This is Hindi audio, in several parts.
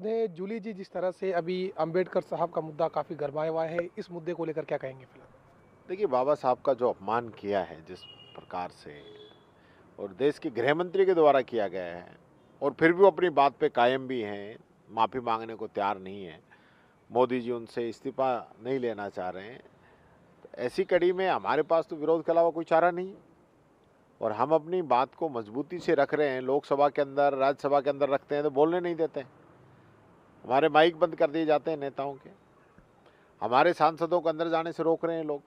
जूली जी, जिस तरह से अभी अंबेडकर साहब का मुद्दा काफ़ी गरमाया हुआ है, इस मुद्दे को लेकर क्या कहेंगे फिलहाल? देखिए, बाबा साहब का जो अपमान किया है जिस प्रकार से और देश के गृह मंत्री के द्वारा किया गया है और फिर भी वो अपनी बात पे कायम भी हैं, माफ़ी मांगने को तैयार नहीं है। मोदी जी उनसे इस्तीफा नहीं लेना चाह रहे हैं। तो ऐसी कड़ी में हमारे पास तो विरोध के अलावा कोई चारा नहीं है और हम अपनी बात को मजबूती से रख रहे हैं। लोकसभा के अंदर, राज्यसभा के अंदर रखते हैं तो बोलने नहीं देते हैं। हमारे माइक बंद कर दिए जाते हैं नेताओं के। हमारे सांसदों को अंदर जाने से रोक रहे हैं लोग।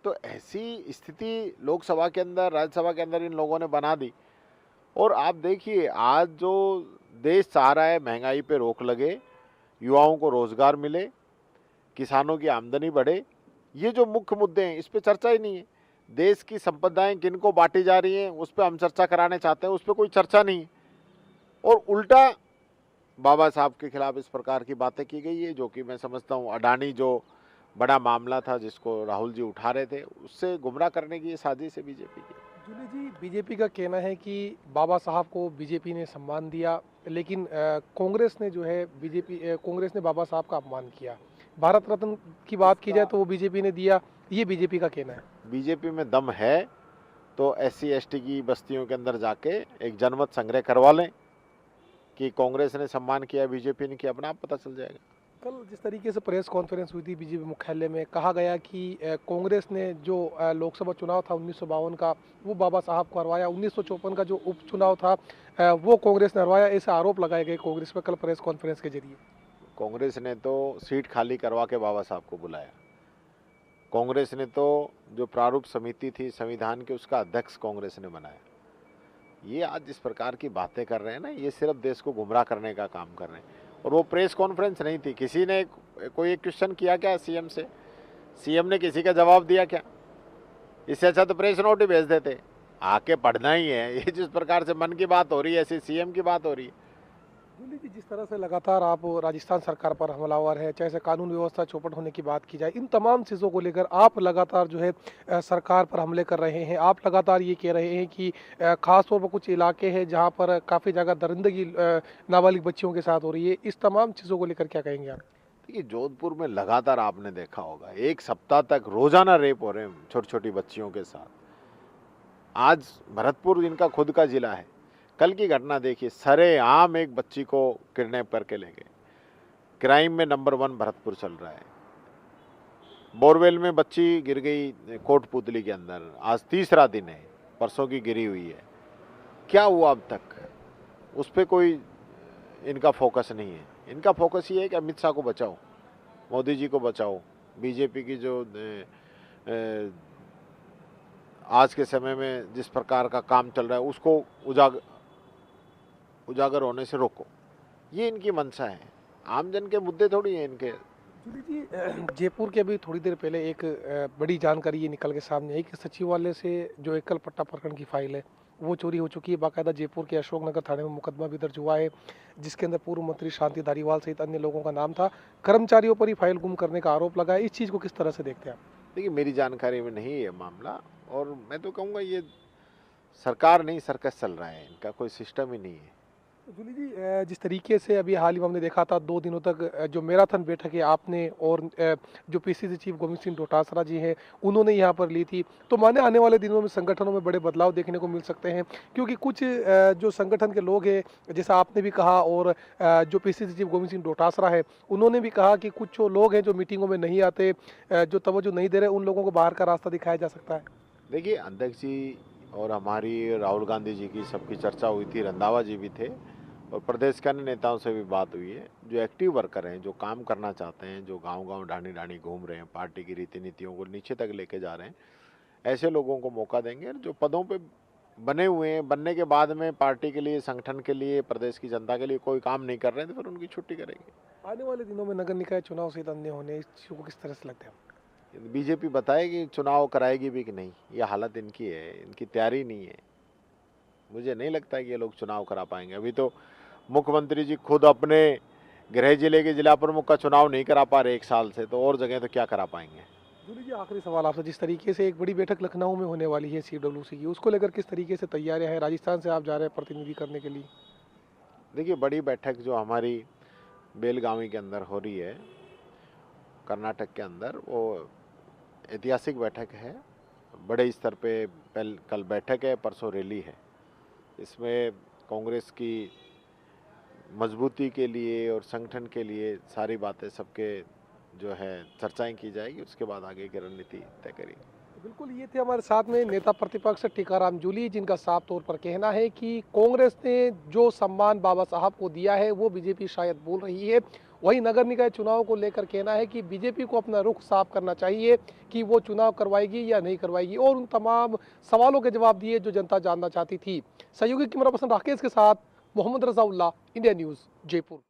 तो ऐसी स्थिति लोकसभा के अंदर, राज्यसभा के अंदर इन लोगों ने बना दी। और आप देखिए, आज जो देश चाह रहा है महंगाई पे रोक लगे, युवाओं को रोजगार मिले, किसानों की आमदनी बढ़े, ये जो मुख्य मुद्दे हैं इस पे चर्चा ही नहीं है। देश की संपदाएं किनको बांटी जा रही हैं उस पर हम चर्चा कराने चाहते हैं, उस पर कोई चर्चा नहीं है। और उल्टा बाबा साहब के खिलाफ इस प्रकार की बातें की गई है, जो कि मैं समझता हूँ अडानी जो बड़ा मामला था जिसको राहुल जी उठा रहे थे, उससे गुमराह करने की ये साजिश है बीजेपी की। जूली जी, बीजेपी का कहना है कि बाबा साहब को बीजेपी ने सम्मान दिया, लेकिन कांग्रेस ने जो है कांग्रेस ने बाबा साहब का अपमान किया। भारत रत्न की बात की इसका जाए तो वो बीजेपी ने दिया, ये बीजेपी का कहना है। बीजेपी में दम है तो एससी एसटी की बस्तियों के अंदर जाके एक जनमत संग्रह करवा लें कि कांग्रेस ने सम्मान किया, बीजेपी ने किया, अपना आप पता चल जाएगा। कल जिस तरीके से प्रेस कॉन्फ्रेंस हुई थी बीजेपी मुख्यालय में, कहा गया कि कांग्रेस ने जो लोकसभा चुनाव था 1952 का, वो बाबा साहब को हरवाया। 1954 का जो उपचुनाव था वो कांग्रेस ने हरवाया, ऐसे आरोप लगाए गए कांग्रेस पर कल प्रेस कॉन्फ्रेंस के जरिए। कांग्रेस ने तो सीट खाली करवा के बाबा साहब को बुलाया। कांग्रेस ने तो जो प्रारूप समिति थी संविधान की, उसका अध्यक्ष कांग्रेस ने बनाया। ये आज जिस प्रकार की बातें कर रहे हैं ना, ये सिर्फ देश को गुमराह करने का काम कर रहे हैं। और वो प्रेस कॉन्फ्रेंस नहीं थी, किसी ने कोई एक क्वेश्चन किया क्या सीएम से? सीएम ने किसी का जवाब दिया क्या? इससे अच्छा तो प्रेस नोट ही भेज देते, आके पढ़ना ही है। ये जिस प्रकार से मन की बात हो रही है, ऐसी सीएम की बात हो रही है। जूली जी, जिस तरह से लगातार आप राजस्थान सरकार पर हमलावर है, चाहे से कानून व्यवस्था चौपट होने की बात की जाए, इन तमाम चीज़ों को लेकर आप लगातार जो है सरकार पर हमले कर रहे हैं। आप लगातार ये कह रहे हैं कि खास तौर पर कुछ इलाके हैं जहां पर काफ़ी जगह दरिंदगी नाबालिग बच्चियों के साथ हो रही है। इस तमाम चीज़ों को लेकर क्या कहेंगे आप? देखिए, जोधपुर में लगातार आपने देखा होगा, एक सप्ताह तक रोजाना रेप हो रहे हैं छोटी छोटी बच्चियों के साथ। आज भरतपुर इनका खुद का जिला है। कल की घटना देखिए, सरेआम एक बच्ची को किडनैप करके ले गए। क्राइम में नंबर 1 भरतपुर चल रहा है। बोरवेल में बच्ची गिर गई कोटपुतली के अंदर, आज तीसरा दिन है, परसों की गिरी हुई है। क्या हुआ अब तक? उस पर कोई इनका फोकस नहीं है। इनका फोकस ये है कि अमित शाह को बचाओ, मोदी जी को बचाओ, बीजेपी की जो आज के समय में जिस प्रकार का काम चल रहा है उसको उजागर होने से रोको। ये इनकी मंशा है। आमजन के मुद्दे थोड़ी हैं इनके। जूली जी, जयपुर के अभी थोड़ी देर पहले एक बड़ी जानकारी ये निकल के सामने आई कि सचिवालय से जो एकल पट्टा प्रकरण की फाइल है वो चोरी हो चुकी है। बाकायदा जयपुर के अशोकनगर थाने में मुकदमा भी दर्ज हुआ है, जिसके अंदर पूर्व मंत्री शांति धारीवाल सहित अन्य लोगों का नाम था। कर्मचारियों पर ही फाइल गुम करने का आरोप लगा है। इस चीज़ को किस तरह से देखते हैं आप? देखिए, मेरी जानकारी में नहीं है ये मामला। और मैं तो कहूँगा ये सरकार नहीं, सर्कस चल रहा है, इनका कोई सिस्टम ही नहीं है। तो जूली जी, जिस तरीके से अभी हाल ही में हमने देखा था 2 दिनों तक जो मैराथन बैठक है आपने और जो पीसीसी चीफ गोविंद सिंह डोटासरा जी हैं उन्होंने यहाँ पर ली थी, तो माने आने वाले दिनों में संगठनों में बड़े बदलाव देखने को मिल सकते हैं, क्योंकि कुछ जो संगठन के लोग हैं, जैसा आपने भी कहा, और जो पीसीसी चीफ गोविंद सिंह डोटासरा है उन्होंने भी कहा कि कुछ जो लोग हैं जो मीटिंगों में नहीं आते, जो तवज्जो नहीं दे रहे, उन लोगों को बाहर का रास्ता दिखाया जा सकता है। देखिए, अध्यक्ष जी और हमारी राहुल गांधी जी की सबकी चर्चा हुई थी, रंधावा जी भी थे और प्रदेश के अन्य नेताओं से भी बात हुई है। जो एक्टिव वर्कर हैं, जो काम करना चाहते हैं, जो गांव-गांव ढाणी ढाणी घूम रहे हैं, पार्टी की रीति नीतियों को नीचे तक लेके जा रहे हैं, ऐसे लोगों को मौका देंगे। और जो पदों पे बने हुए हैं, बनने के बाद में पार्टी के लिए, संगठन के लिए, प्रदेश की जनता के लिए कोई काम नहीं कर रहे हैं तो फिर उनकी छुट्टी करेंगे। आने वाले दिनों में नगर निकाय चुनाव सहित अन्य होने, इस चीज़ को किस तरह से लगता है? बीजेपी बताएगी चुनाव कराएगी भी कि नहीं, ये हालत इनकी है, इनकी तैयारी नहीं है। मुझे नहीं लगता है कि ये लोग चुनाव करा पाएंगे। अभी तो मुख्यमंत्री जी खुद अपने गृह जिले के जिला प्रमुख का चुनाव नहीं करा पा रहे 1 साल से, तो और जगह तो क्या करा पाएंगे। जूली जी, आखिरी सवाल आपसे, जिस तरीके से एक बड़ी बैठक लखनऊ में होने वाली है सीडब्ल्यूसी की, उसको लेकर किस तरीके से तैयारियां हैं? राजस्थान से आप जा रहे हैं प्रतिनिधि करने के लिए। देखिए, बड़ी बैठक जो हमारी बेलगावी के अंदर हो रही है, कर्नाटक के अंदर। वो ऐतिहासिक बैठक है, बड़े स्तर पे कल बैठक है, परसों रैली है। इसमें कांग्रेस की मजबूती के लिए और संगठन के लिए सारी बातें सबके जो है चर्चाएं की जाएगी, उसके बाद आगे की रणनीति तय करेगी। बिल्कुल, ये थे हमारे साथ में नेता प्रतिपक्ष टीकाराम जूली, जिनका साफ तौर पर कहना है कि कांग्रेस ने जो सम्मान बाबा साहब को दिया है वो बीजेपी शायद बोल रही है। वहीं नगर निकाय चुनाव को लेकर कहना है कि बीजेपी को अपना रुख साफ करना चाहिए कि वो चुनाव करवाएगी या नहीं करवाएगी, और उन तमाम सवालों के जवाब दिए जो जनता जानना चाहती थी। सहयोगी कैमरा पर्सन राकेश के साथ मोहम्मद रजाउल्लाह, इंडिया न्यूज़, जयपुर।